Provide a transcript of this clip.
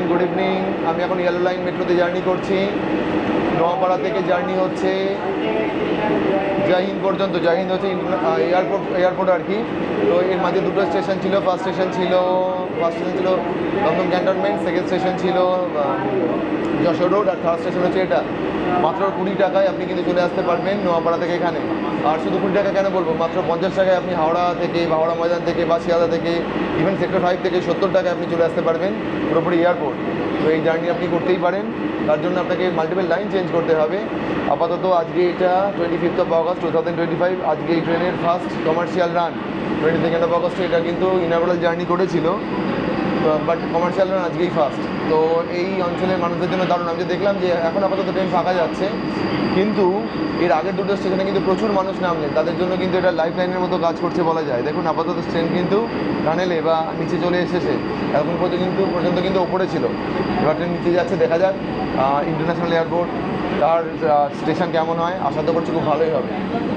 Good evening. আমি এখন yellow line মেট্রোতে জার্নি করছি। নোয়াপাড়া থেকে জার্নি হচ্ছে জাহিন পর্যন্ত। জাহিন হচ্ছে এয়ারপোর্ট আর কি। তো এর মাঝে দুটো স্টেশন ছিল। ফার্স্ট স্টেশন ছিল দমদম ক্যান্টনমেন্ট, সেকেন্ড স্টেশন ছিল যশোর রোড, আর থার্ড স্টেশন হচ্ছে এটা। মাত্র 20 টাকায় আপনি কিন্তু চলে আসতে পারবেন নোয়াপাড়া থেকে এখানে। আর শুধু 20 টাকা কেন বলবো, মাত্র 50 টাকায় আপনি হাওড়া থেকে বা হাওড়া ময়দান থেকে বা শিয়ালদা থেকে ইভেন সেক্টর 5 থেকে 70 টাকায় আপনি চলে আসতে পারবেন পুরোপুরি এয়ারপোর্ট। তো এই জার্নি আপনি করতেই পারেন, তার জন্য আপনাকে মাল্টিপল লাইন চেঞ্জ করতে হবে। আপাতত আজকে এটা 25 অগস্ট 2025, আজকে এই ট্রেনের ফার্স্ট কমার্শিয়াল রান। 22 অগস্টে এটা কিন্তু ইনাগুরাল জার্নি করেছিল, বাট কমার্শিয়াল রান আজকেই ফার্স্ট। তো এই অঞ্চলের মানুষদের জন্য দারুণ। আমি যে দেখলাম যে এখন আপাতত ট্রেন ফাঁকা যাচ্ছে, কিন্তু এর আগের দুটো স্টেশনে কিন্তু প্রচুর মানুষ নামলেন, তাদের জন্য কিন্তু এটা লাইফ লাইনের মতো কাজ করছে বলা যায়। দেখুন আপাতত ট্রেন কিন্তু টানেলে বা নিচে চলে এসেছে, এখন পর্যন্ত কিন্তু ওপরে ছিল। এবার ট্রেন নিচে যাচ্ছে, দেখা যাক ইন্টারন্যাশনাল এয়ারপোর্ট তার স্টেশন কেমন হয়। আশা তো করছি খুব ভালোই হবে।